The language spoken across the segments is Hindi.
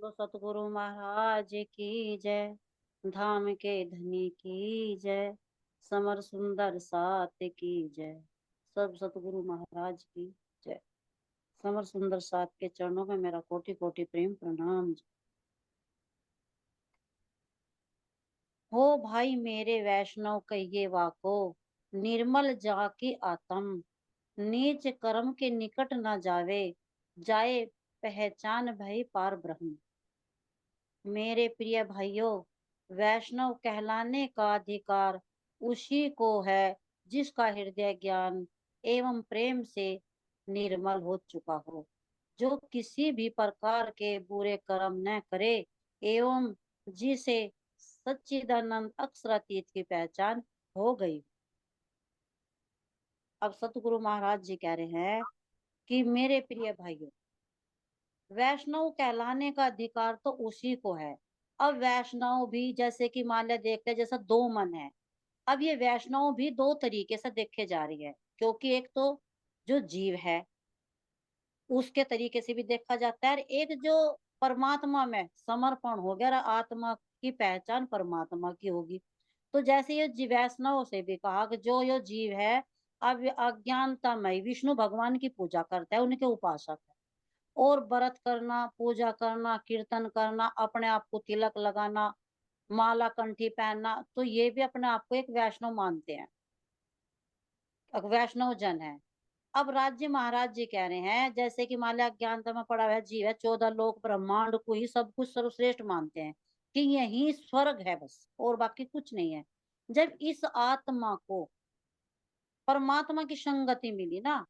बोलो सतगुरु महाराज की जय। धाम के धनी की जय। समर सुंदर सात की जय। सब सतगुरु महाराज की जय। समर सुंदर सात के चरणों में मेरा कोटि कोटि प्रेम प्रणाम। हो भाई मेरे वैष्णव कहिए वाको, निर्मल जाकी आत्म, नीच कर्म के निकट न जावे, जाए पहचान भई पार ब्रह्म। मेरे प्रिय भाइयों, वैष्णव कहलाने का अधिकार उसी को है जिसका हृदय ज्ञान एवं प्रेम से निर्मल हो चुका हो, जो किसी भी प्रकार के बुरे कर्म न करे एवं जिसे सच्चिदानंद अक्षरातीत की पहचान हो गई। अब सतगुरु महाराज जी कह रहे हैं कि मेरे प्रिय भाइयों, वैष्णव कहलाने का अधिकार तो उसी को है। अब वैष्णव भी जैसे कि मान लिया देखते हैं जैसा दो मन है। अब ये वैष्णव भी दो तरीके से देखे जा रही है, क्योंकि एक तो जो जीव है उसके तरीके से भी देखा जाता है, और एक जो परमात्मा में समर्पण हो गया और आत्मा की पहचान परमात्मा की होगी। तो जैसे ये वैष्णव से भी कहा कि जो ये जीव है अब अज्ञानता में विष्णु भगवान की पूजा करता है, उनके उपासक है, और व्रत करना, पूजा करना, कीर्तन करना, अपने आप को तिलक लगाना, माला कंठी पहनना, तो ये भी अपने आप को एक वैष्णव मानते हैं, एक वैष्णव जन है। अब राज्य महाराज जी कह रहे हैं जैसे कि मान लिया अज्ञानता में पड़ा हुआ जीव है, 14 लोक ब्रह्मांड को ही सब कुछ सर्वश्रेष्ठ मानते हैं कि यही स्वर्ग है बस और बाकी कुछ नहीं है। जब इस आत्मा को परमात्मा की संगति मिली ना,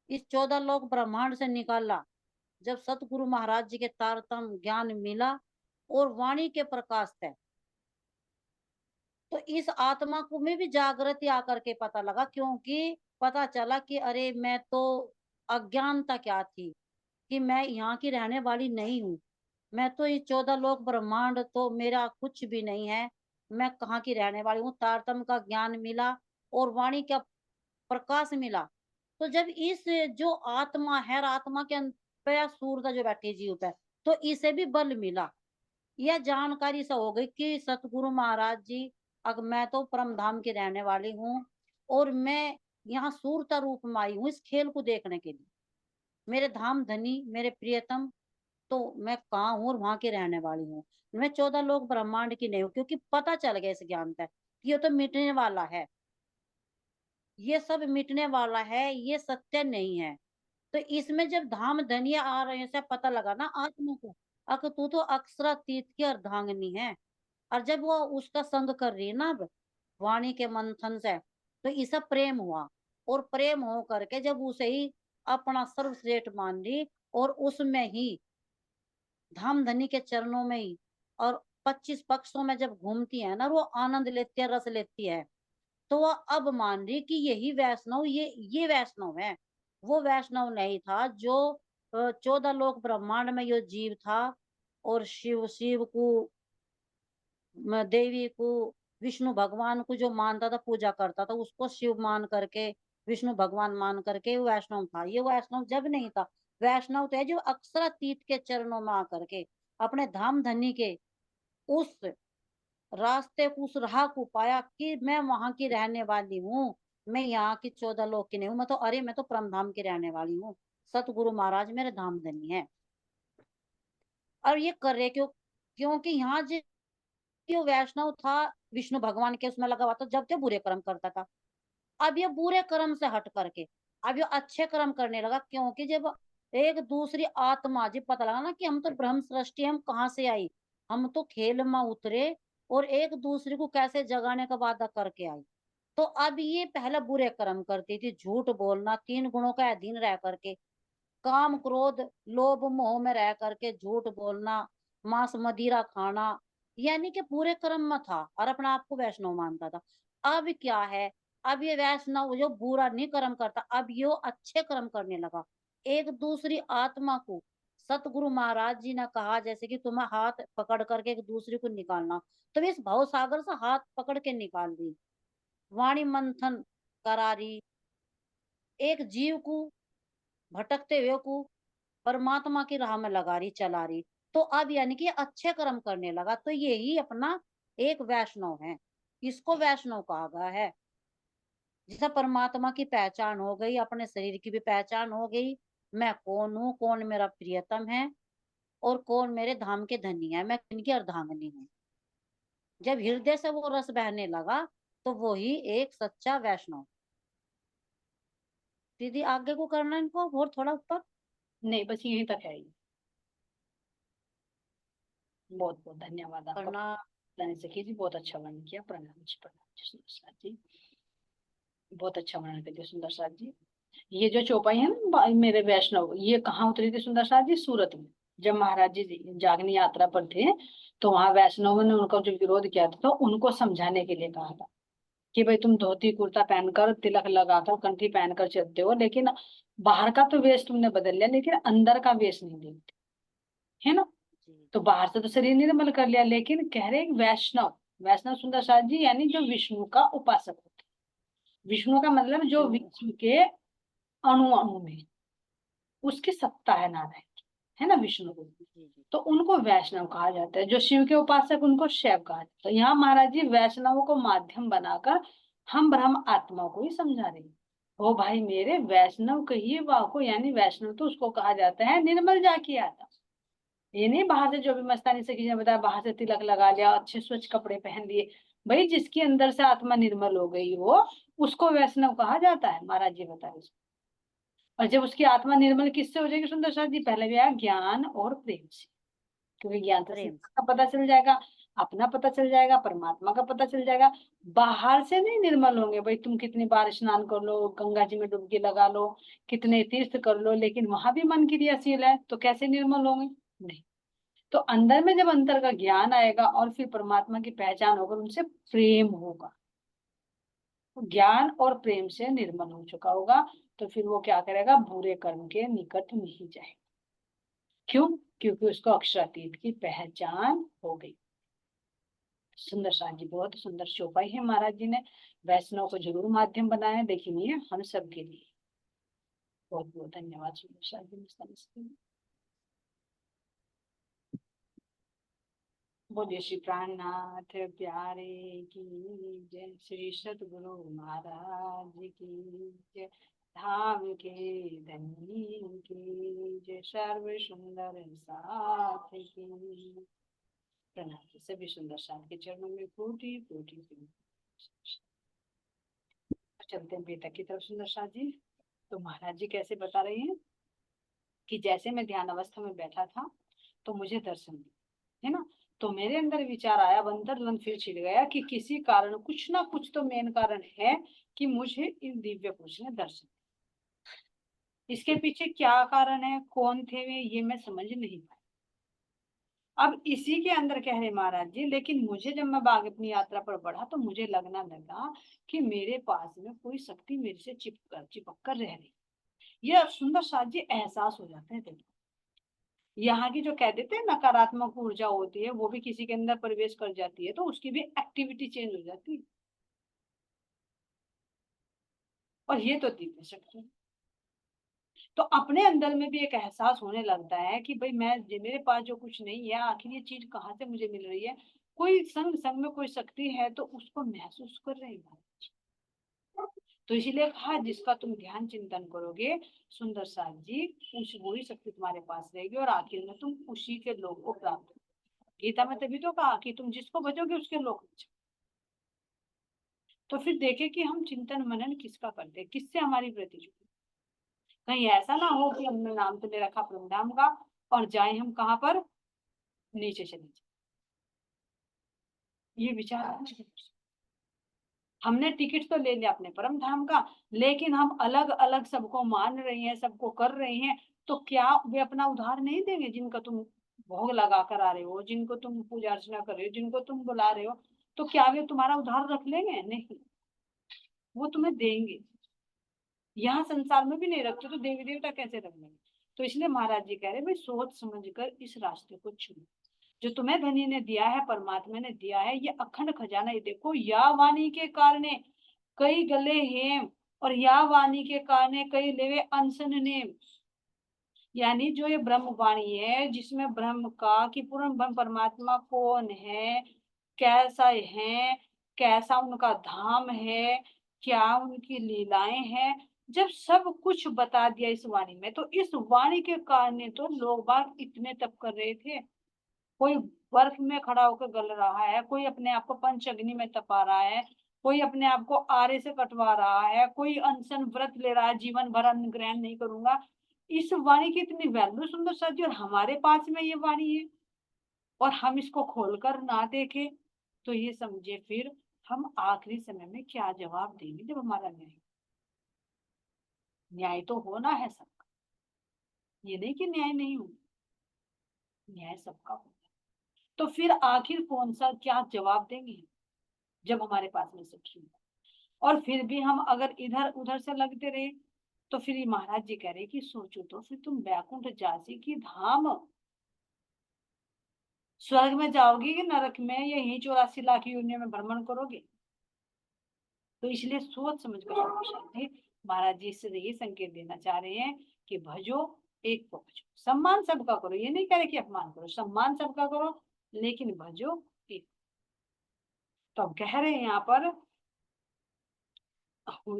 इस 14 लोक ब्रह्मांड से निकाला, जब सतगुरु महाराज जी के तारतम ज्ञान मिला और वाणी के प्रकाश थे, तो इस आत्मा को में भी जागृति आकर के पता लगा, क्योंकि पता चला कि अरे मैं तो अज्ञानता क्या थी कि मैं यहाँ की रहने वाली नहीं हूँ। मैं तो ये 14 लोक ब्रह्मांड तो मेरा कुछ भी नहीं है। मैं कहाँ की रहने वाली हूँ। तारतम का ज्ञान मिला और वाणी का प्रकाश मिला। तो जब इस जो आत्मा है, आत्मा के पे सूरता जो बैठी जीव पे, तो इसे भी बल मिला। यह जानकारी सा हो गई कि सतगुरु महाराज जी, अब मैं तो परम धाम की रहने वाली हूँ और मैं यहाँ सूरता रूप में आई हूँ इस खेल को देखने के लिए। मेरे धाम धनी, मेरे प्रियतम, तो मैं कहाँ हूँ और वहां की रहने वाली हूँ। मैं 14 लोक ब्रह्मांड की नहीं हूँ, क्योंकि पता चल गया इस ज्ञान से कि ये तो मिटने वाला है, ये सब मिटने वाला है, ये सत्य नहीं है। तो इसमें जब धाम धनिया आ रहे हैं से पता लगा ना आत्मा को, अक तू तो अक्षरातीत की अर्धांगिनी है। और जब वो उसका संग कर रही है ना अब वाणी के मंथन से, तो इसका प्रेम हुआ, और प्रेम हो करके जब उसे ही अपना सर्वश्रेष्ठ मान ली, और उसमें ही धाम धनी के चरणों में ही, और 25 पक्षों में जब घूमती है ना, वो आनंद लेती है, रस लेती है। तो वह अब मान रही कि यही वैष्णव, ये वैष्णव है। वो वैष्णव नहीं था जो 14 लोक ब्रह्मांड में यो जीव था, और शिव शिव को, देवी को, विष्णु भगवान को जो मानता था, पूजा करता था, उसको शिव मान करके, विष्णु भगवान मान करके वो वैष्णव था। ये वैष्णव जब नहीं था। वैष्णव तो है जो अक्षरातीत के चरणों में आकर के अपने धाम धनी के उस रास्ते को, उस राह को पाया कि मैं वहां की रहने वाली हूँ। मैं यहाँ की 14 लोक की नहीं हूँ। मैं तो अरे मैं तो परम धाम की रहने वाली हूँ। सतगुरु महाराज मेरे धाम धनी है। और ये कर रहे क्यों? क्योंकि यहाँ जो वैष्णव था विष्णु भगवान के उसमें लगा हुआ था, जब जो बुरे कर्म करता था। अब ये बुरे कर्म से हट करके अब ये अच्छे कर्म करने लगा, क्योंकि जब एक दूसरी आत्मा जब पता लगा ना कि हम तो ब्रह्म सृष्टि, हम कहाँ से आई, हम तो खेल में उतरे और एक दूसरे को कैसे जगाने का वादा करके आई। तो अब ये पहले बुरे कर्म करती थी, झूठ बोलना, 3 गुणों का अधीन रह करके, काम क्रोध लोभ मोह में रह करके झूठ बोलना, मांस मदिरा खाना, यानी कि पूरे कर्म में था और अपने आप को वैष्णव मानता था। अब क्या है, अब ये वैष्णव जो बुरा नहीं कर्म करता, अब यो अच्छे कर्म करने लगा। एक दूसरी आत्मा को सतगुरु महाराज जी ने कहा जैसे कि तुम्हें हाथ पकड़ करके एक दूसरे को निकालना, तो इस भव सागर से हाथ पकड़ के निकाल दी, वाणी मंथन करा रही, एक जीव को, भटकते हुए को परमात्मा की राह में लगा रही, चला रही। तो अब यानी कि अच्छे कर्म करने लगा, तो यही अपना एक वैष्णव है, इसको वैष्णव कहा गया है। जैसे परमात्मा की पहचान हो गई, अपने शरीर की भी पहचान हो गई, मैं कौन हूँ, कौन मेरा प्रियतम है और कौन मेरे धाम के धनी है, मैं किनकी अर्धांगिनी हूँ। जब हृदय से वो रस बहने लगा, तो वो ही एक सच्चा वैष्णव। दीदी आगे को करना इनको और थोड़ा ऊपर। नहीं, बस यहीं तक है ये। बहुत बहुत धन्यवाद आपका करना। बताने सखी जी, बहुत अच्छा वर्णन किया। प्रणाम जी, प्रणाम जी सुंदर साथ जी, बहुत अच्छा वर्णन कर दिया सुंदर साथ जी। ये जो चौपाई है ना मेरे वैष्णव, ये कहाँ उतरी थी सुंदर साथ जी? सूरत में। जब महाराज जी जागनी यात्रा पर थे, तो वहां वैष्णव ने उनका जो विरोध किया था, तो उनको समझाने के लिए कहा था कि भाई तुम धोती कुर्ता पहनकर, तिलक लगाकर, कंठी पहनकर चलते हो, लेकिन बाहर का तो वेश तुमने बदल लिया, लेकिन अंदर का वेश नहीं देखते, है ना? जी। तो बाहर से तो शरीर निर्मल कर लिया, लेकिन कह रहे वैष्णव, वैष्णव सुंदर साथ जी यानी जो विष्णु का उपासक होता है। विष्णु का मतलब जो जो विष्णु के अणु अणु में उसकी सत्ता है, नारायण की, है ना, विष्णु को। जी जी। तो उनको वैष्णव कहा जाता है। जो शिव के उपासक, उनको शैव कहा जाता है। यहाँ महाराज जी वैष्णवों को माध्यम बनाकर हम ब्रह्म आत्मा को ही समझा रहे हैं। ओ भाई मेरे, वैष्णव कहिए वाह को, यानी वैष्णव तो उसको कहा जाता है निर्मल जाकी आत्मा। ये नहीं बाहर से जो भी मस्तानी से किसी ने बताया, बाहर से तिलक लगा लिया, अच्छे स्वच्छ कपड़े पहन लिए। भाई जिसकी अंदर से आत्मा निर्मल हो गई हो, उसको वैष्णव कहा जाता है, महाराज जी बताए। और जब उसकी आत्मा निर्मल किससे हो जाएगी सुंदर साथ जी? पहले भी आया ज्ञान और प्रेम से। क्योंकि ज्ञान से प्रेम का पता चल जाएगा, अपना पता चल जाएगा, परमात्मा का पता चल जाएगा। बाहर से नहीं निर्मल होंगे भाई, तुम कितनी बार स्नान कर लो, गंगा जी में डुबकी लगा लो, कितने तीर्थ कर लो, लेकिन वहां भी मन की क्रियाशील है, तो कैसे निर्मल होंगे? नहीं। तो अंदर में जब अंतर का ज्ञान आएगा और फिर परमात्मा की पहचान होकर उनसे प्रेम होगा, तो ज्ञान और प्रेम से निर्मल हो चुका होगा, तो फिर वो क्या करेगा? बुरे कर्म के निकट नहीं जाएगा। क्यों? क्योंकि उसको अक्षरातीत की पहचान हो गई। सुंदर शाह जी, बहुत सुंदर चौपाई है महाराज जी ने। वैष्णव को जरूर माध्यम बनाया, देखिए हम सब के लिए। बहुत बहुत धन्यवाद सुंदर शाह जी। बोलिए श्री प्राणनाथ प्यारे की जय, श्री सतगुरु महाराज की जय, धाम के धनी की जय, सर्व सुंदर साथ की प्रणाम। सभी सुंदर साथ के चरणों में कोटि कोटि चलते हैं बेटा की तरफ सुंदर साथ जी। तो महाराज जी कैसे बता रहे हैं कि जैसे मैं ध्यान अवस्था में बैठा था, तो मुझे दर्शन दिया, है ना? तो मेरे अंदर विचार आया, बंदर द्वंद फिर छिड़ गया कि किसी कारण, कुछ ना कुछ तो मेन कारण है कि मुझे इस दिव्य पुरुष ने दर्शन। इसके पीछे क्या कारण है, कौन थे वे, ये मैं समझ नहीं पाया। अब इसी के अंदर कह रहे महाराज जी, लेकिन मुझे जब मैं बाग अपनी यात्रा पर बढ़ा, तो मुझे लगना लगा कि मेरे पास में कोई शक्ति मेरे से चिपक कर रह रही। ये सुंदर साथ जी एहसास हो जाते हैं। देखो, यहाँ की जो कह देते हैं नकारात्मक ऊर्जा होती है, वो भी किसी के अंदर प्रवेश कर जाती है, तो उसकी भी एक्टिविटी चेंज हो जाती है। और ये तो दिव्य शक्ति है। तो अपने अंदर में भी एक एहसास होने लगता है कि भाई मैं, मेरे पास जो कुछ नहीं है, आखिर ये चीज कहाँ से मुझे मिल रही है। कोई संग संग में कोई शक्ति है, तो उसको महसूस कर रहे हैं। तो इसीलिए कहा, जिसका तुम ध्यान चिंतन करोगे सुंदर साथ जी, उस वही शक्ति तुम्हारे पास रहेगी, और आखिर में तुम उसी के लोक को प्राप्त हो। गीता में तभी तो कहा कि तुम जिसको भजोगे उसके लोक में जाओ। तो फिर देखे कि हम चिंतन मनन किसका करते हैं, किससे हमारी वृत्ति जुड़ी। कहीं ऐसा ना हो कि हमने नाम तो ले रखा परमधाम का, और जाए हम कहाँ पर? नीचे चले जाए। ये विचार हमने टिकट तो ले लिया अपने परम धाम का, लेकिन हम अलग अलग सबको मान रहे हैं, सबको कर रहे हैं। तो क्या वे अपना उधार नहीं देंगे? जिनका तुम भोग लगा कर आ रहे हो, जिनको तुम पूजा अर्चना कर रहे हो, जिनको तुम बुला रहे हो, तो क्या वे तुम्हारा उधार रख लेंगे? नहीं, वो तुम्हें देंगे। यहाँ संसार में भी नहीं रखते, तो देवी देवता कैसे रख लेंगे? तो इसलिए महाराज जी कह रहे भाई, सोच समझ कर इस रास्ते को चुनो। जो तुम्हें धनी ने दिया है, परमात्मा ने दिया है, ये अखंड खजाना। ये देखो, या वाणी के कारण कई गले हेम, और या वाणी के कारण कई लेवे अनसन नेम। यानी जो ये ब्रह्म वाणी है, जिसमें ब्रह्म का कि पूर्ण ब्रह्म परमात्मा कौन है, कैसा है, कैसा उनका धाम है, क्या उनकी लीलाएं हैं, जब सब कुछ बता दिया इस वाणी में, तो इस वाणी के कारण तो लोग बाग इतने तप कर रहे थे। कोई बर्फ में खड़ा होकर गल रहा है, कोई अपने आप को पंच अग्नि में तपा रहा है, कोई अपने आप को आरे से कटवा रहा है, कोई अनशन व्रत ले रहा है, जीवन भर अन्न ग्रहण नहीं करूंगा। इस वाणी की इतनी वैल्यू सुंदर साथी, और हमारे पास में ये वाणी है और हम इसको खोलकर ना देखें, तो ये समझे फिर हम आखिरी समय में क्या जवाब देंगे जब हमारा न्याय। न्याय तो होना है सबका, ये नहीं कि न्याय नहीं हो, न्याय सबका होना है। तो फिर आखिर कौन सा क्या जवाब देंगे जब हमारे पास में सब सुन, और फिर भी हम अगर इधर उधर से लगते रहे, तो फिर ये महाराज जी कह रहे कि सोचो तो फिर तुम बैकुंठ जासी की धाम, स्वर्ग में जाओगी कि नरक में, यही 84 लाख योनियों में भ्रमण करोगे। तो इसलिए सोच समझ कर महाराज जी इससे ये संकेत देना चाह रहे हैं कि भजो, एक को भजो, सम्मान सबका करो, ये नहीं कह रहे कि अपमान करो, सम्मान सबका करो, लेकिन भजो एक। तो अब कह रहे हैं यहाँ पर,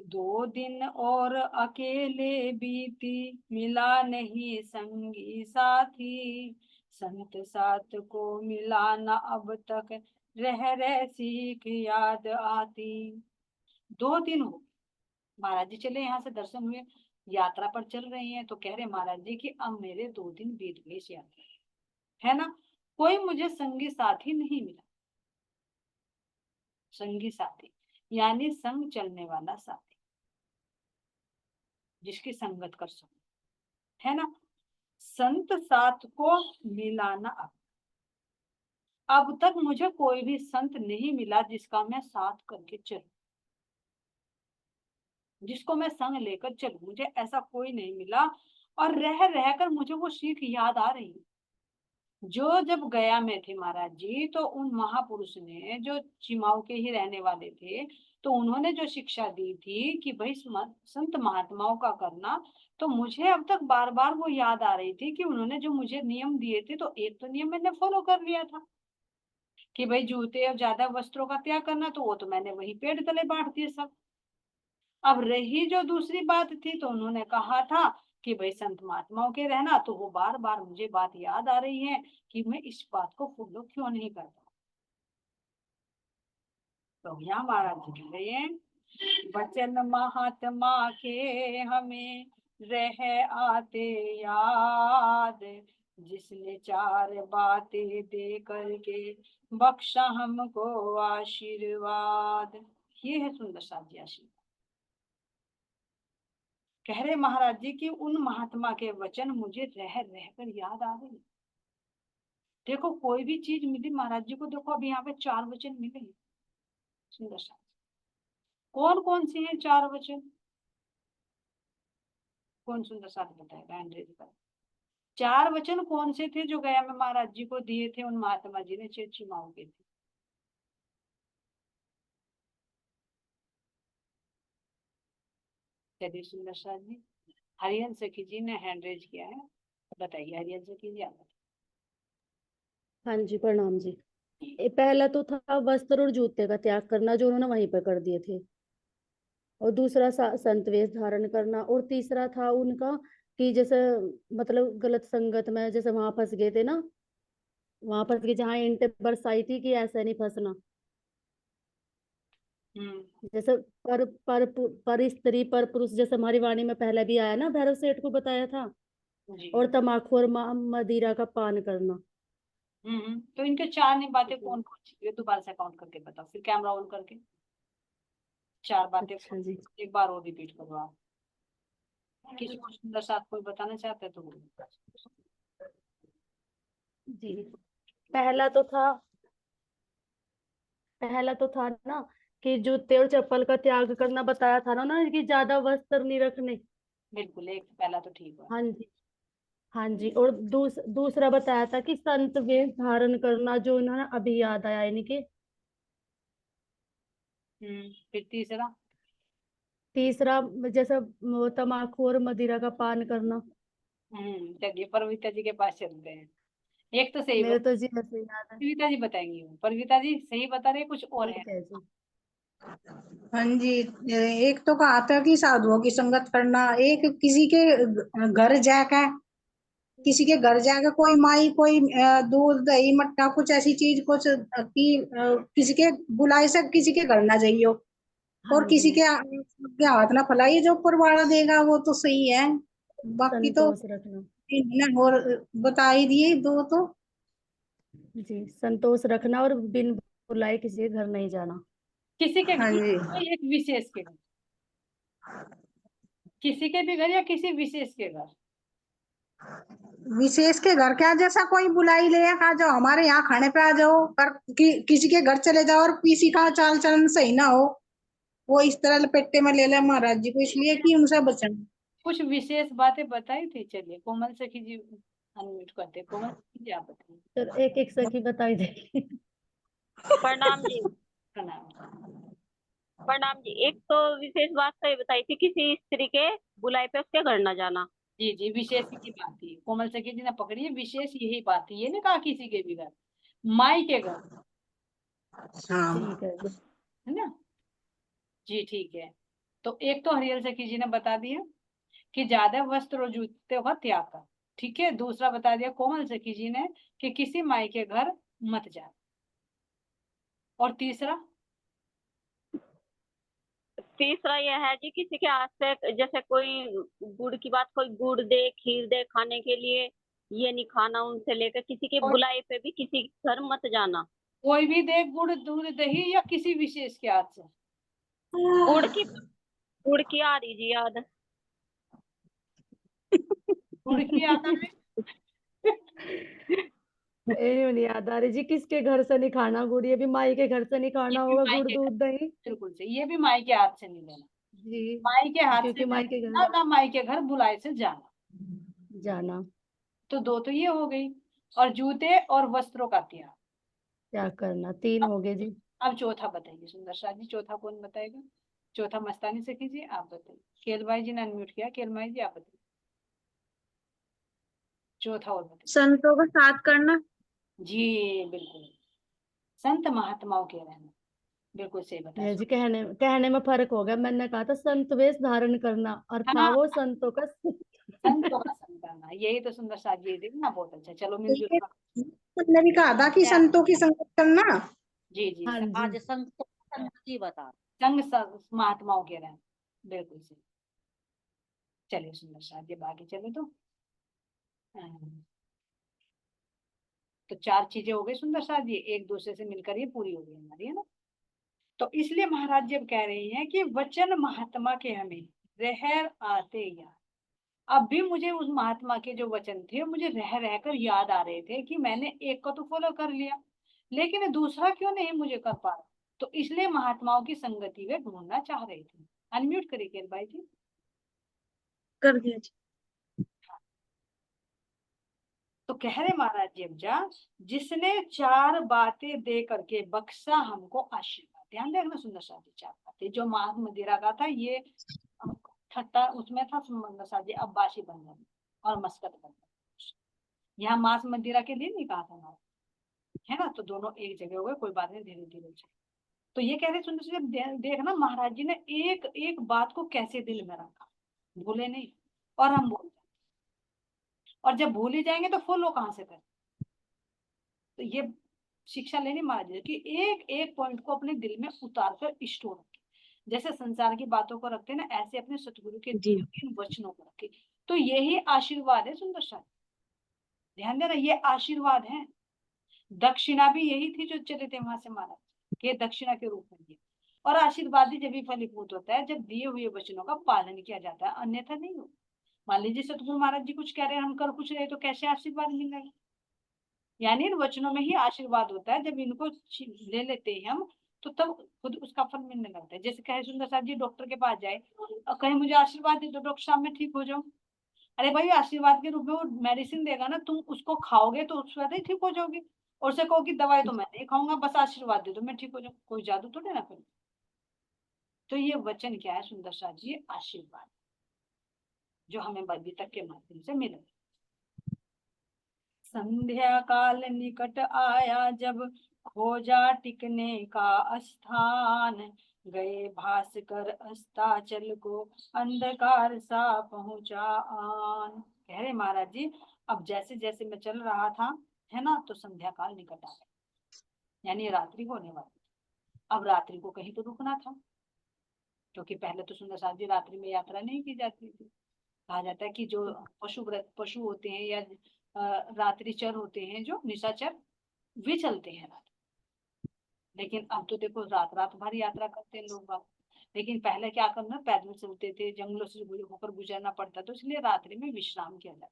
2 दिन और अकेले बीती, मिला नहीं संगी साथी, संत साथ को मिला न अब तक, रह रह सीख याद आती। 2 दिन हो महाराज जी चले, यहाँ से दर्शन हुए, यात्रा पर चल रहे हैं, तो कह रहे महाराज जी कि अब मेरे 2 दिन बीत गए इस यात्रा, है ना, कोई मुझे संगी साथी नहीं मिला। संगी साथी यानी संग चलने वाला साथी, जिसकी संगत कर सको, है ना। संत साथ को मिलाना, अब तक मुझे कोई भी संत नहीं मिला जिसका मैं साथ करके चलूं, जिसको मैं संग लेकर चलूं, मुझे ऐसा कोई नहीं मिला। और रह रहकर मुझे वो सीख याद आ रही है, जो जब गया में थे महाराज जी, तो उन महापुरुष ने जो चिमाओ के ही रहने वाले थे, तो उन्होंने जो शिक्षा दी थी कि भाई संत महात्माओं का करना, तो मुझे अब तक बार बार वो याद आ रही थी कि उन्होंने जो मुझे नियम दिए थे, तो एक तो नियम मैंने फॉलो कर लिया था कि भाई जूते और ज्यादा वस्त्रों का त्याग करना, तो वो तो मैंने वही पेड़ तले बांट दिए सब। अब रही जो दूसरी बात थी, तो उन्होंने कहा था कि भाई संत महात्माओं के रहना, तो वो बार बार मुझे बात याद आ रही है कि मैं इस बात को फॉलो क्यों नहीं करता। तो यहाँ महाराज जी कह रहे हैं, वचन महात्मा के हमें रह आते याद, जिसने 4 बातें दे करके बख्शा हमको आशीर्वाद। ये है सुंदर साथ जी आशीर्वाद। कह रहे महाराज जी कि उन महात्मा के वचन मुझे रह रहकर याद आ गए। देखो कोई भी चीज मिली महाराज जी को, देखो अभी यहाँ पे 4 वचन मिले, सुंदर सा। कौन कौन से हैं 4 वचन, कौन सुंदर साथ बताएगा, एंड्रेज का। 4 वचन कौन से थे जो गया में महाराज जी को दिए थे उन महात्मा जी ने, चेची माओ के थे। चलिए सुंदर साथ जी, हरिहंस सखी जी ने हैंड रेज किया है, बताइए हरिहंस सखी जी आप। हाँ जी, प्रणाम जी। पहला तो था वस्त्र और जूते का त्याग करना, जो उन्होंने वहीं पर कर दिए थे। और दूसरा संत वेश धारण करना। और तीसरा था उनका कि जैसे मतलब गलत संगत में जैसे वहां फंस गए थे ना, वहां फंस गए जहाँ ईंटें बरसाई थी, कि ऐसे नहीं फंसना। जैसे पर स्त्री पर पुरुष, जैसे हमारी वाणी में पहले भी आया ना, भैरव सेठ को बताया था। जी। और तम्बाकू और मदिरा का पान करना। तो इनके 4 बातें कौन कौन सी, ये दोबारा से काउंट करके बताओ, फिर कैमरा ऑन करके 4 बातें अच्छा जी। एक बार और रिपीट करो आप। किसी को सुंदर साथ कोई बताना चाहते हैं तो बोलो। जी, पहला तो था पहला तो था ना कि जूते और चप्पल का त्याग करना, बताया था ना कि ज्यादा वस्त्र नहीं रखने। बिल्कुल, एक पहला तो ठीक है। हाँ जी। हाँ जी। और दूसरा बताया था कि संत वेश धारण करना, जो इन्होंने अभी याद आया, यानी कि फिर तीसरा। तीसरा जैसे वो तम्बाकू और मदिरा का पान करना। चलिए परविता जी के पास चलते हैं। एक तो सही मेरे तो जी ऐसे याद है। परविता जी बताएंगी, वो परविता जी सही बता रहे हैं, कुछ और है। ठीक है जी। हाँ जी, एक तो कहा था कि साधुओं की संगत करना, एक किसी के घर जाकर, किसी के घर जाकर कोई माई कोई दूध दही मट्ठा कुछ ऐसी चीज कुछ की किसी के बुलाए से किसी के घर ना जाइयो, हाँ और किसी जी। के हाथ ना फैलाइए, जो ऊपर वाला देगा वो तो सही है। बाकी तो संतोष रखना। इन्होंने और बता ही दिए दो तो। जी, संतोष रखना और बिन बुलाए किसी के घर नहीं जाना। किसी के हाँ घर, जी, कोई एक विशेष के घर, किसी के भी घर या किसी विशेष के घर। विशेष के घर क्या, जैसा कोई बुलाई ले आ जाओ हमारे यहाँ खाने पे आ जाओ, पर किसी के घर चले जाओ और किसी का चाल चलन सही ना हो, वो इस तरह लपेटे में ले ले महाराज जी को, इसलिए कि उनसे बचना। कुछ विशेष बातें बताई थी। चलिए कोमल सखी जी अनम्यूट करते हैं। कोमल सखी जी आप बताइए। तो एक एक सखी बताई देगी। प्रणाम जी। प्रणाम। प्रणाम जी। एक तो विशेष बात तो ये बताई थी, किसी स्त्री के बुलाए पे उसके घर न जाना। जी जी, विशेष की बात थी, कोमल सखी जी ने पकड़ी है, विशेष यही बात थी, ये नहीं कहा किसी के भी घर, माई के घर, हाँ, ठीक है जी। है ना। जी ठीक है। तो एक तो हरियल सखी जी ने बता दिया कि ज्यादा वस्त्र और जूते का त्याग कर। ठीक है, दूसरा बता दिया कोमल सखी जी ने कि किसी माई के घर मत जा। और तीसरा, तीसरा यह है जी, किसी के हाथ से जैसे कोई गुड़ की बात, कोई गुड़ दे खीर दे खाने के लिए, ये नहीं खाना उनसे लेकर। किसी के और बुलाए पे भी किसी के घर मत जाना। कोई भी दे गुड़ दूध दही या किसी विशेष के हाथ से। गुड़ की गुड़ की आ रही जी याद। गुड़ की आता है। ये नहीं याद आ रही जी, किसके घर से नहीं खाना गुड़, ये भी माई के घर से नहीं ये खाना भी होगा माई गुड़ के घर, दूध दही। बिल्कुल सही, ये भी माई के हाथ से नहीं लेना। जी, माई के हाथ से क्योंकि माई के ना घर ना माई के घर बुलाए से जाना। जाना तो दो तो ये हो गई। और जूते और वस्त्रों का त्याग। क्या करना, 3 हो गए जी। अब चौथा बताइए सुंदर शाह जी, चौथा कौन बताएगा। चौथा मस्तानी से कीजिए, आप बताइए। केल भाई जी ने अनम्यूट किया, केल भाई जी आप बताइए चौथा और बताइए। संतों का साथ करना। जी बिल्कुल, संत महात्माओं के रहना, बिल्कुल सही बताया। ये जी कहने में फर्क हो गया, मैंने कहा था संत वेश धारण करना और था हाँ, वो संतों का। संतों का संग करना, यही तो सुंदर शाह जी देखना, बहुत अच्छा। चलो मिलजुल ये कर। तुमने भी कहा था कि क्या? संतों की संगत करना। जी जी, हाँ जी। आज संगति बता। महात्माओं के रहना, बिल्कुल सही। चलिए सुंदर शाह जी आगे चले तो तो चार चीजें हो गई सुंदर शाह जी, एक दूसरे से मिलकर ये पूरी हो गई हमारी, है ना। तो इसलिए महाराज जी अब कह रही हैं कि वचन महात्मा के हमें रहर आते याद। अब भी मुझे उस महात्मा के जो वचन थे मुझे रह रहकर याद आ रहे थे कि मैंने एक को तो फॉलो कर लिया, लेकिन दूसरा क्यों नहीं मुझे कर पा रहा। तो इसलिए महात्माओं की संगति वे ढूंढना चाह रहे थे। अनम्यूट करिए केल भाई जी। कर दिया जी। तो कह रहे महाराज जी अब जा, जिसने चार बातें दे करके बख्शा हमको आशीर्वाद। ध्यान देखना सुंदर शाह जी, चार बातें जो माघ मदिरा का था, ये ठट्टा उसमें था सुंदर शाह जी, अब्बासी बंधन और मस्कत बंधन। यहाँ मांस मदिरा के लिए नहीं कहा था ना, है ना। तो दोनों एक जगह हो गए, कोई बात नहीं, धीरे धीरे चले। तो ये कह रहे सुंदर शाह जी, देखना महाराज जी ने एक एक बात को कैसे दिल में रखा, भूले नहीं। और हम भूल जाए, और जब भूल ही जाएंगे तो फॉलो कहाँ से करें। तो ये शिक्षा लेनी महाराज जी कि एक एक पॉइंट को अपने दिल में उतार कर स्टोर रखें। जैसे संसार की बातों को रखते ना, ऐसे अपने सतगुरु के जी। दिए हुए इन वचनों को रखे। तो यही आशीर्वाद है सुंदर शाह। ध्यान देना, ये आशीर्वाद है। दक्षिणा भी यही थी जो चले थे वहां से महाराज के दक्षिणा के रूप में दिए। और आशीर्वाद ही जब भी फलीभूत होता है जब दिए हुए वचनों का पालन किया जाता है, अन्यथा नहीं हो। मान लीजिए सतगुरु महाराज जी कुछ कह रहे हैं, हम कर कुछ रहे, तो कैसे आशीर्वाद मिलेगा। यानी इन वचनों में ही आशीर्वाद होता है, जब इनको ले लेते हैं हम तो तब खुद उसका फल मिलने लगता है। जैसे कहे सुंदर साहब जी डॉक्टर के पास जाए और कहे मुझे आशीर्वाद दे दो डॉक्टर साहब मैं ठीक हो जाऊं। अरे भाई, आशीर्वाद के रूप में वो मेडिसिन देगा ना, तुम उसको खाओगे तो उसके बाद ही ठीक हो जाओगे। और उसे कहो कि दवाई तो मैं नहीं खाऊंगा, बस आशीर्वाद दे दो मैं ठीक हो जाऊं, कोई जादू थोड़ी ना करो। तो ये वचन क्या है सुंदर साहब जी, आशीर्वाद जो हमें बद्री तक के माध्यम से मिले। संध्या काल निकट आया जब, खोजा टिकने का स्थान, गए भास्कर अस्ताचल को, अंधकार सा पहुंचा आन। कह रहे महाराज जी, अब जैसे जैसे मैं चल रहा था, है ना, तो संध्या काल निकट आ गया, यानी रात्रि होने वाली। अब रात्रि को कहीं तो रुकना था, क्योंकि पहले तो सुंदर साथ जी रात्रि में यात्रा नहीं की जाती थी। कहा जाता है कि जो पशु होते हैं या रात्रिचर होते हैं, जो निशाचर, वे चलते हैं रात। लेकिन अब तो देखो रात रात भर यात्रा करते हैं लोग बाग। लेकिन पहले क्या करना, पैदल चलते थे, जंगलों से होकर गुजरना पड़ता, तो इसलिए रात्रि में विश्राम किया जाता।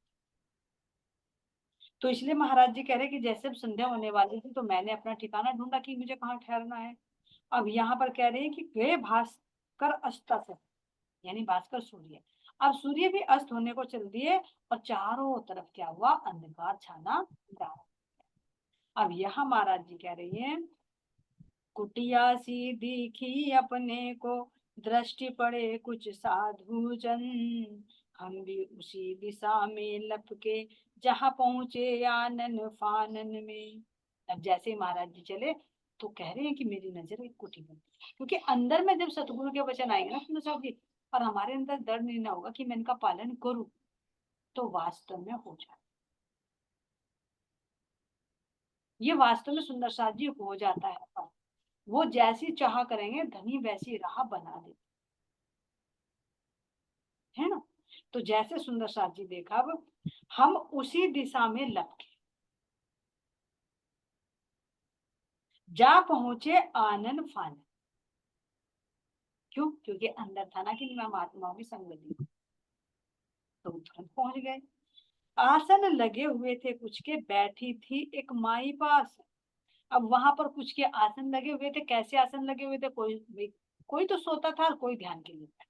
तो इसलिए महाराज जी कह रहे कि जैसे अब संध्या होने वाली थी, तो मैंने अपना ठिकाना ढूंढा कि मुझे कहाँ ठहरना है। अब यहाँ पर कह रहे हैं कि गए भास्कर अस्ताचल, यानी भास्कर सूर्य। अब सूर्य भी अस्त होने को चल दिए और चारों तरफ क्या हुआ, अंधकार छाना डाल। अब यहाँ महाराज जी कह रही हैं, कुटिया सी दिखी अपने को, दृष्टि पड़े कुछ साधु जन, हम भी उसी दिशा में लपके, जहाँ पहुंचे आनन फानन में। अब जैसे महाराज जी चले तो कह रहे हैं कि मेरी नजर एक कुटी बन, क्योंकि अंदर में जब सतगुरु के वचन आएंगे ना सुंदर साहब जी, और हमारे अंदर डर नहीं ना होगा कि मैं इनका पालन करूं, तो वास्तव में हो जाए। ये वास्तव में सुंदर साथ जी हो जाता है। पर वो जैसी चाह करेंगे धनी वैसी राह बना दे, है ना। तो जैसे सुंदर साथ जी देखा, अब हम उसी दिशा में लपके, जा पहुंचे आनन फानन। क्यों? क्योंकि अंदर था ना कि मैं महात्माओं की संगति, तो तुरंत पहुंच गए। आसन लगे हुए थे कुछ के, बैठी थी एक माई पास। अब वहां पर कुछ के आसन लगे हुए थे। कैसे आसन लगे हुए थे? कोई तो सोता था और कोई ध्यान के लिए था,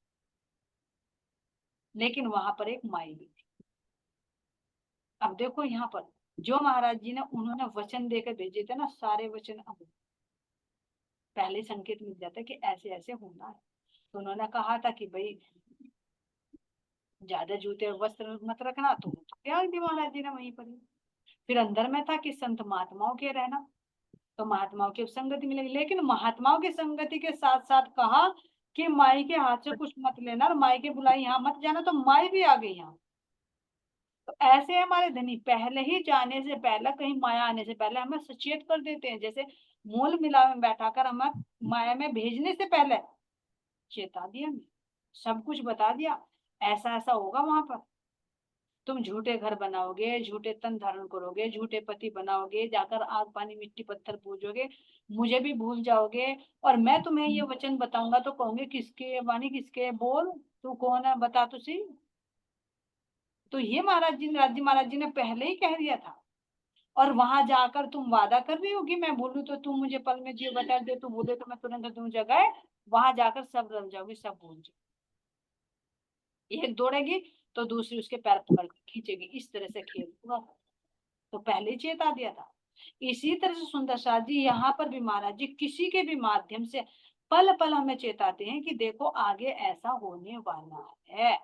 लेकिन वहां पर एक माई भी थी। अब देखो यहाँ पर जो महाराज जी ने उन्होंने वचन देकर भेजे थे ना, सारे वचन अब पहले संकेत मिल जाता है कि ऐसे ऐसे होना है। तो उन्होंने कहा था कि भाई ज्यादा जूते और वस्त्र मत रखना, तो त्याग दी महाराज जी ने वहीं पर ही। फिर अंदर में था कि संत महात्माओं के रहना, तो महात्माओं की संगति मिलेगी। लेकिन महात्माओं की संगति के साथ साथ कहा कि माई के हाथ से कुछ मत लेना, और माई के बुलाई यहाँ मत जाना। तो माई भी आ गई यहाँ। तो ऐसे हमारे धनी पहले ही जाने से पहले, कहीं माया आने से पहले हमें सचेत कर देते हैं। जैसे मूल मिला में बैठाकर हमें माया में भेजने से पहले चेता दिया, सब कुछ बता दिया, ऐसा ऐसा होगा वहां पर। तुम झूठे घर बनाओगे, झूठे तन धारण करोगे, झूठे पति बनाओगे, जाकर आग पानी मिट्टी पत्थर पूजोगे, मुझे भी भूल जाओगे, और मैं तुम्हें ये वचन बताऊंगा तो कहोगे किसके वाणी, किसके बोल, तू कौन है, बता तो सही। तो ये महाराज जी, राज्य महाराज जी ने पहले ही कह दिया था। और वहां जाकर तुम वादा कर रही हो कि मैं बोलूं तो तुम मुझे पल में जीव बता दे, तू बोले तो मैं तुरंत दूं जगह। वहां जाकर सब रल जाओगे, सब भूल जाओगे। एक दौड़ेगी तो दूसरी उसके पैर पकड़ के खींचेगी, इस तरह से खेल पूरा। तो पहले ही चेता दिया था। इसी तरह से सुंदर साथ जी यहाँ पर भी महाराज जी किसी के भी माध्यम से पल पल हमें चेताते हैं कि देखो आगे ऐसा होने वाला है।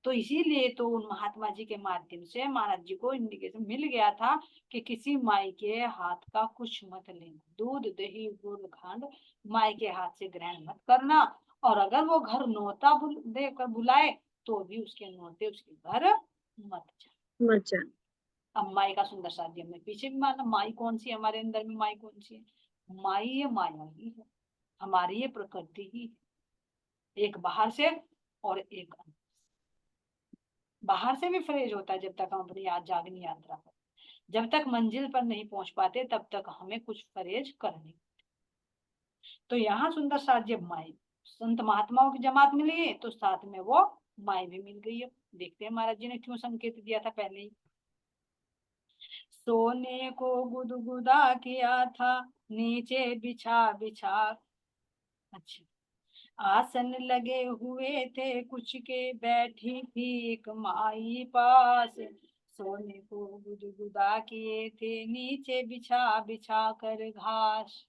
तो इसीलिए तो उन महात्मा जी के माध्यम से महाराज जी को इंडिकेशन मिल गया था कि किसी माई के हाथ का कुछ मत लेना, दूध दही गुड़ खंड माई के हाथ से ग्रहण मत करना। और अगर वो घर नौता देकर बुलाए तो भी उसके नौते उसके घर मत जा। अच्छा। अब माई का सुंदर साथ जी हमने पीछे भी माना। माई कौन सी है हमारे अंदर में? माई कौन सी है? माई ये माया ही है, हमारी ये प्रकृति ही है। एक बाहर से और एक अंदर। बाहर से भी फ्रेज होता है जब तक हम अपनी जागनी यात्रा पर, जब तक मंजिल पर नहीं पहुंच पाते तब तक हमें कुछ फरेज करनी। तो यहाँ सुंदर साथ जब माई संत महात्माओं की जमात मिली तो साथ में वो माई भी मिल गई है। देखते हैं महाराज जी ने क्यों संकेत दिया था पहले ही। सोने को गुदगुदा किया था, नीचे बिछा बिछा। अच्छा, आसन लगे हुए थे कुछ के, बैठी थी एक माई पास। सोने को गुदगुदा किए थे, नीचे बिछा बिछा कर घास।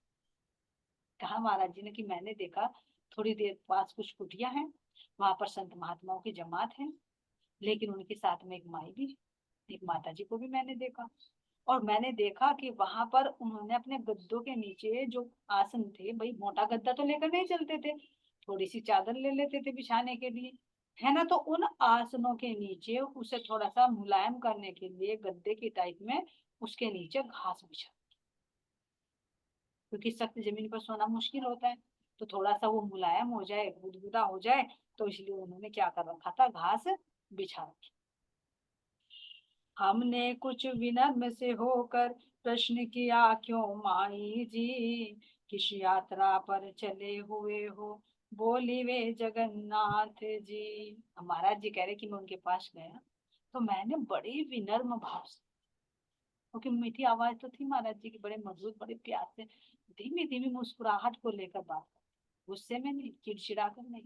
कहा महाराज जी ने कि मैंने देखा थोड़ी देर पास कुछ कुटिया हैं, वहां पर संत महात्माओं की जमात है, लेकिन उनके साथ में एक माई भी, एक माता जी को भी मैंने देखा, और मैंने देखा कि वहां पर उन्होंने अपने गद्दों के नीचे जो आसन थे, भाई मोटा गद्दा तो लेकर नहीं चलते थे, थोड़ी सी चादर ले लेते थे बिछाने के लिए, है ना। तो उन आसनों के नीचे उसे थोड़ा सा मुलायम करने के लिए गद्दे की टाइप में उसके नीचे घास बिछा, क्योंकि सख्त जमीन पर सोना मुश्किल होता है, तो थोड़ा सा वो मुलायम हो जाए, गुदगुदा हो जाए, तो इसलिए उन्होंने क्या कर रखा था, घास बिछा रखी। हमने कुछ विनम्र से होकर प्रश्न किया, क्यों माई जी किस यात्रा पर चले हुए हो? बोली वे जगन्नाथ जी। महाराज जी कह रहे कि मैं उनके पास गया, तो मैंने बड़े विनम्र भाव से, क्योंकि मीठी आवाज तो थी महाराज जी की, बड़े मधुर, बड़े प्यार से, धीमी धीमी मुस्कुराहट को लेकर बात, गुस्से में नहीं, चिड़चिड़ा कर नहीं,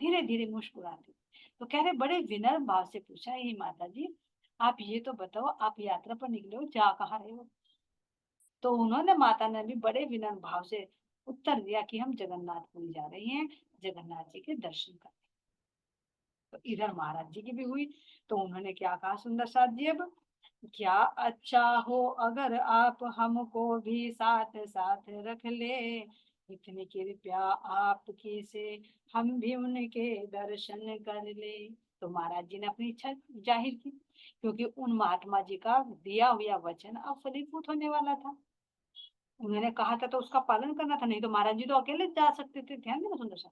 धीरे धीरे मुस्कुराते। तो कह रहे बड़े विनम्र भाव से पूछा, ये माता जी आप ये तो बताओ, आप यात्रा पर निकले हो, जा कहाँ रहे हो? तो उन्होंने, माता ने भी बड़े विनम्र भाव से उत्तर दिया कि हम जगन्नाथपुरी जा रहे हैं, जगन्नाथ जी के दर्शन करने। तो इधर महाराज जी की भी हुई, तो उन्होंने क्या कहा सुंदर साथ जी, अब क्या अच्छा हो अगर आप हमको भी साथ साथ रख ले, इतनी कृपया आपकी से हम भी उनके दर्शन कर ले। तो महाराज जी ने अपनी इच्छा जाहिर की, क्योंकि उन महात्मा जी का दिया हुआ वचन अब फलीभूत होने वाला था। उन्होंने कहा था तो उसका पालन करना था, नहीं तो महाराज जी तो अकेले जा सकते थे। ध्यान देना सुंदर सा,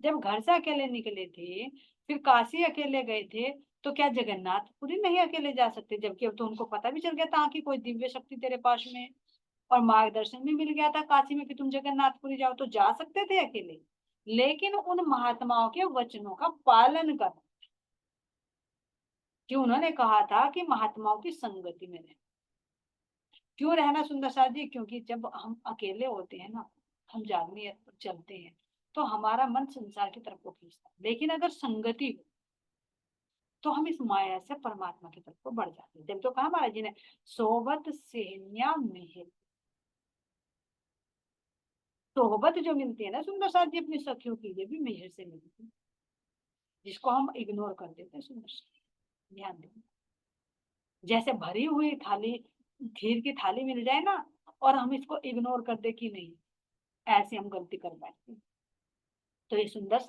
जब घर से अकेले निकले थे, फिर काशी अकेले गए थे, तो क्या जगन्नाथपुरी नहीं अकेले जा सकते? जबकि अब तो उनको पता भी चल गया था कि कोई दिव्य शक्ति तेरे पास में है, और मार्गदर्शन भी मिल गया था काशी में कि तुम जगन्नाथपुरी जाओ, तो जा सकते थे अकेले। लेकिन उन महात्माओं के वचनों का पालन कर, कि उन्होंने कहा था कि महात्माओं की संगति में रहे। क्यों रहना सुंदर साथ जी? क्योंकि जब हम अकेले होते हैं ना, हम जागने चलते हैं, तो हमारा मन संसार की तरफ को खींचता है, लेकिन अगर संगति हो तो हम इस माया से परमात्मा की तरफ को बढ़ जाते हैं। जब तो कहा महाराज जी ने, सोबत सेहनिया मेहर, सोहबत जो मिलती है ना सुंदर साथ जी अपनी सखियों की, ये भी मेहर से मिलती है, जिसको हम इग्नोर कर देते हैं। सुंदर साथ ध्यान दें, जैसे भरी हुई थाली, खीर की थाली मिल जाए ना, और हम इसको इग्नोर कर दे कि नहीं, ऐसे हम गलती कर बैठते हैं। तो ये सुंदर सा